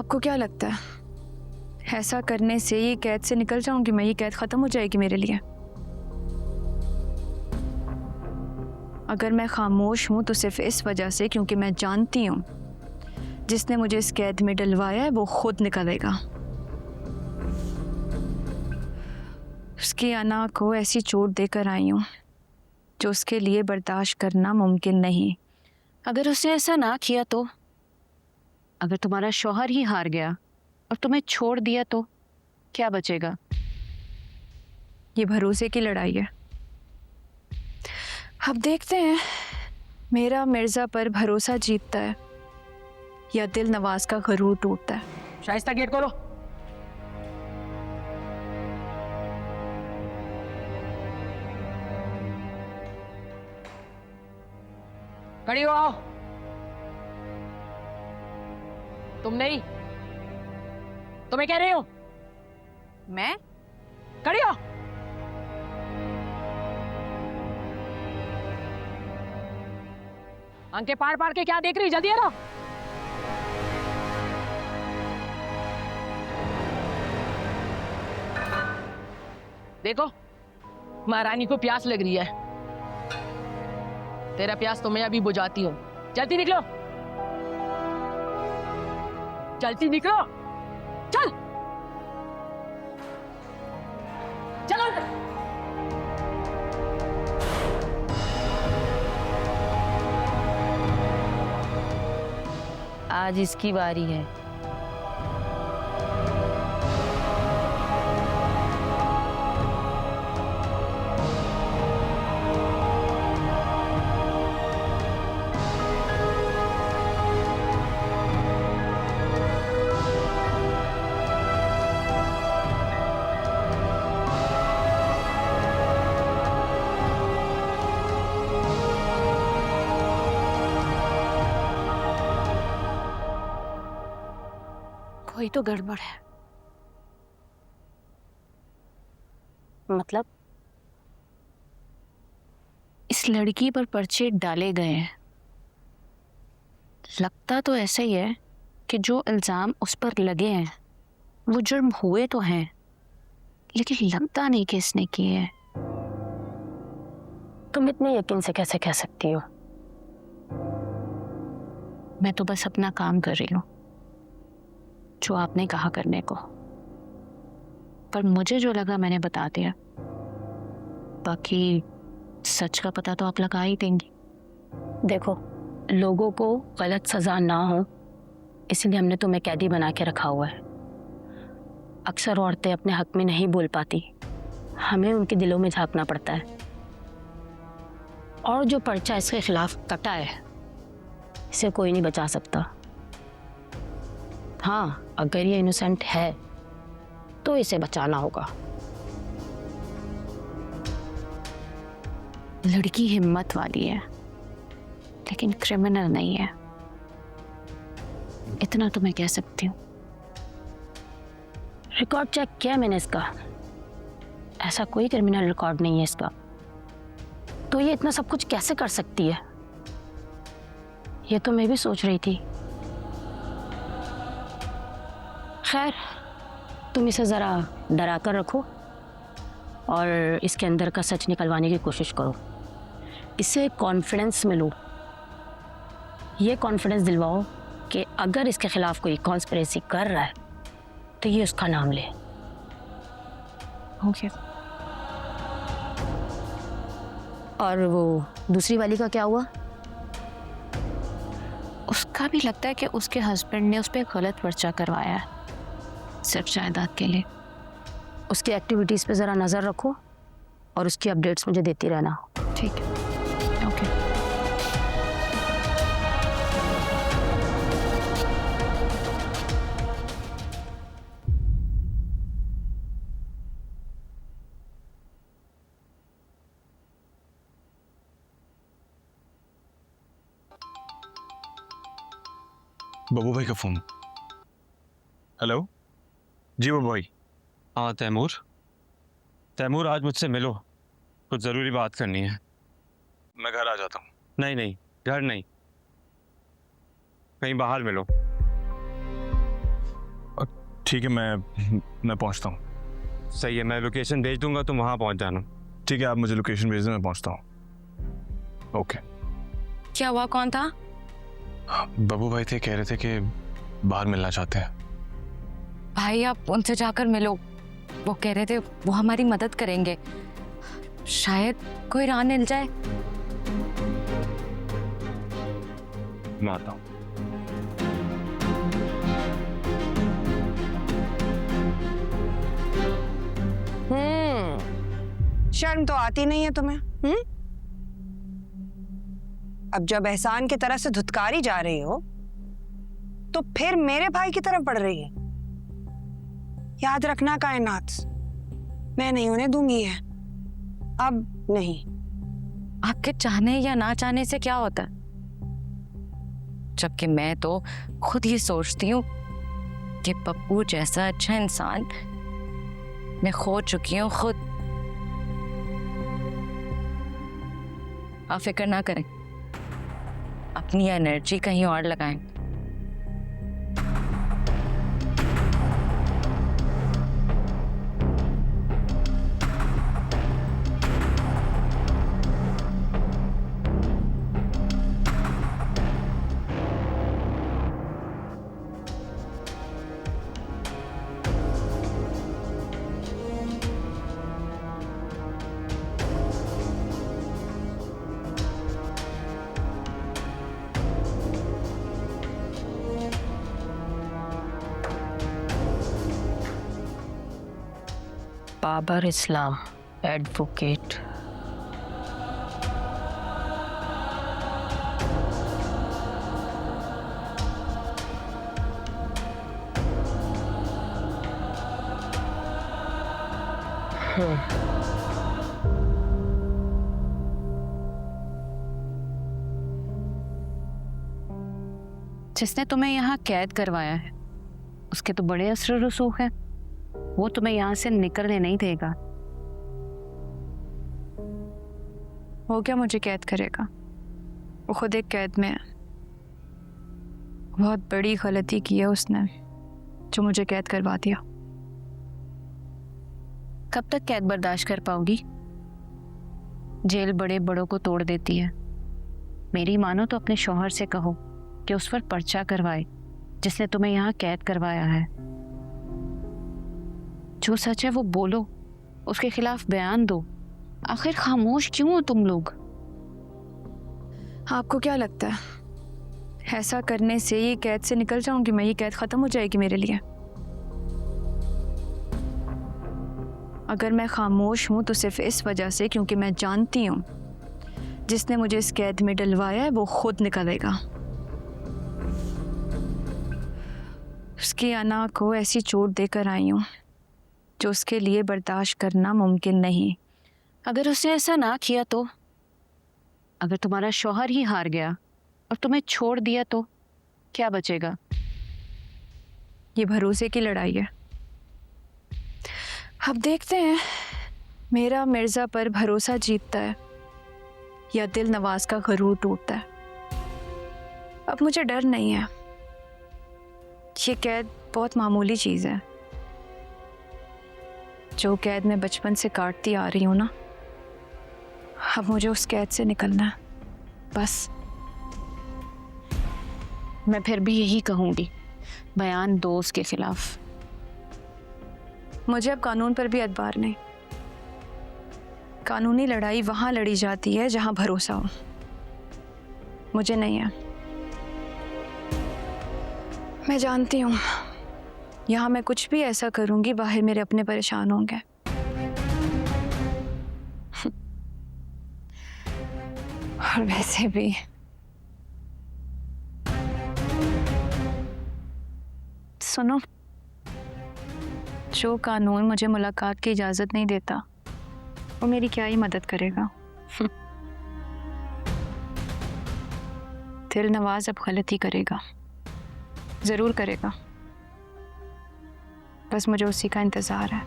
आपको क्या लगता है ऐसा करने से ये कैद से निकल जाऊंगी मैं? ये कैद खत्म हो जाएगी मेरे लिए? अगर मैं खामोश हूं तो सिर्फ इस वजह से क्योंकि मैं जानती हूं जिसने मुझे इस कैद में डलवाया है वो खुद निकलेगा। उसकी अना को ऐसी चोट देकर आई हूं जो उसके लिए बर्दाश्त करना मुमकिन नहीं। अगर उसने ऐसा ना किया तो? अगर तुम्हारा शौहर ही हार गया और तुम्हें छोड़ दिया तो क्या बचेगा? ये भरोसे की लड़ाई है। अब देखते हैं मेरा मिर्जा पर भरोसा जीतता है या दिल नवाज का गरूर टूटता है। शाइस्ता गेट खोलो। खड़ी हो, आओ। तुम नहीं, तुम्हें कह रही हूं। मैं? खड़ी हो। आंखें पार पार के क्या देख रही? जल्दी आ। देखो, महारानी को प्यास लग रही है। तेरा प्यास तो मैं अभी बुझाती हूँ। जल्दी निकलो, जल्दी निकलो, चल चलो। आज इसकी बारी है। कोई तो गड़बड़ है। मतलब इस लड़की पर पर्चे डाले गए हैं। लगता तो ऐसा ही है कि जो इल्जाम उस पर लगे हैं वो जुर्म हुए तो हैं, लेकिन लगता नहीं कि इसने किए हैं। तुम इतने यकीन से कैसे कह सकती हो? मैं तो बस अपना काम कर रही हूँ जो आपने कहा करने को, पर मुझे जो लगा मैंने बता दिया। बाकी सच का पता तो आप लगा ही देंगी। देखो, लोगों को गलत सजा ना हो इसलिए हमने तुम्हें कैदी बना के रखा हुआ है। अक्सर औरतें अपने हक में नहीं बोल पाती, हमें उनके दिलों में झांकना पड़ता है। और जो पर्चा इसके खिलाफ कटा है इसे कोई नहीं बचा सकता। हाँ, अगर ये इनोसेंट है तो इसे बचाना होगा। लड़की हिम्मत वाली है लेकिन क्रिमिनल नहीं है, इतना तो मैं कह सकती हूँ। रिकॉर्ड चेक किया मैंने इसका, ऐसा कोई क्रिमिनल रिकॉर्ड नहीं है इसका। तो ये इतना सब कुछ कैसे कर सकती है, ये तो मैं भी सोच रही थी। खैर, तुम इसे ज़रा डरा कर रखो और इसके अंदर का सच निकलवाने की कोशिश करो। इसे कॉन्फिडेंस में लो, ये कॉन्फिडेंस दिलवाओ कि अगर इसके खिलाफ कोई कॉन्स्पिरेसी कर रहा है तो ये उसका नाम ले। ओके। और वो दूसरी वाली का क्या हुआ? उसका भी लगता है कि उसके हस्बैंड ने उस पर गलत पर्चा करवाया है, सिर्फ जायदाद के लिए। उसकी एक्टिविटीज़ पे ज़रा नज़र रखो और उसकी अपडेट्स मुझे देती रहना। ठीक है, ओके। बबू भाई का फोन। हेलो जी बबू भाई। हाँ तैमूर, तैमूर आज मुझसे मिलो, कुछ ज़रूरी बात करनी है। मैं घर आ जाता हूँ। नहीं नहीं, घर नहीं, कहीं बाहर मिलो। ठीक है, मैं पहुंचता हूँ। सही है, मैं लोकेशन भेज दूंगा, तुम वहाँ पहुँच जाना। ठीक है, आप मुझे लोकेशन भेज दें, मैं पहुंचता हूँ। ओके। क्या हुआ, कौन था? बब्बू भाई थे, कह रहे थे कि बाहर मिलना चाहते हैं। भाई आप उनसे जाकर मिलो, वो कह रहे थे वो हमारी मदद करेंगे, शायद कोई राह मिल जाए। मैं आता हूँ। शर्म तो आती नहीं है तुम्हें? अब जब एहसान की तरह से धुतकारी जा रही हो तो फिर मेरे भाई की तरफ बढ़ रही है। याद रखना कायनात, मैं नहीं उन्हें दूंगी है, अब नहीं। आपके चाहने या ना चाहने से क्या होता है, जबकि मैं तो खुद ये सोचती हूँ कि पप्पू जैसा अच्छा इंसान मैं खो चुकी हूँ खुद। आप फिक्र ना करें, अपनी एनर्जी कहीं और लगाएं। बाबर इस्लाम, एडवोकेट। जिसने तुम्हें यहाँ कैद करवाया है उसके तो बड़े असर रसूख हैं, वो तुम्हें यहाँ से निकलने नहीं देगा। वो क्या मुझे कैद करेगा, वो खुद एक कैद में है। बहुत बड़ी गलती की है उसने जो मुझे कैद करवा दिया। कब तक कैद बर्दाश्त कर पाओगी? जेल बड़े बड़ों को तोड़ देती है। मेरी मानो तो अपने शौहर से कहो कि उस पर पर्चा करवाए जिसने तुम्हें यहाँ कैद करवाया है। जो सच है वो बोलो, उसके खिलाफ बयान दो। आखिर खामोश क्यों हो तुम लोग? आपको क्या लगता है ऐसा करने से ये कैद से निकल जाऊंगी मैं, ये कैद खत्म हो जाएगी मेरे लिए? अगर मैं खामोश हूं तो सिर्फ इस वजह से क्योंकि मैं जानती हूं जिसने मुझे इस कैद में डलवाया है वो खुद निकलेगा। उसकी अना को ऐसी चोट देकर आई हूं जो उसके लिए बर्दाश्त करना मुमकिन नहीं। अगर उसने ऐसा ना किया तो? अगर तुम्हारा शौहर ही हार गया और तुम्हें छोड़ दिया तो क्या बचेगा? ये भरोसे की लड़ाई है। अब देखते हैं मेरा मिर्ज़ा पर भरोसा जीतता है या दिल नवाज का गरूर टूटता है। अब मुझे डर नहीं है, ये कैद बहुत मामूली चीज़ है। जो कैद मैं बचपन से काटती आ रही हूँ ना, अब मुझे उस कैद से निकलना है बस। मैं फिर भी यही कहूंगी, बयान दो उसके खिलाफ। मुझे अब कानून पर भी एतबार नहीं। कानूनी लड़ाई वहां लड़ी जाती है जहां भरोसा हो, मुझे नहीं है। मैं जानती हूँ यहाँ मैं कुछ भी ऐसा करूंगी बाहर मेरे अपने परेशान होंगे। और वैसे भी सुनो, जो कानून मुझे मुलाकात की इजाजत नहीं देता वो मेरी क्या ही मदद करेगा। दिल नवाज अब गलती करेगा, जरूर करेगा, बस मुझे उसी का इंतजार है।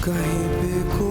कहीं पे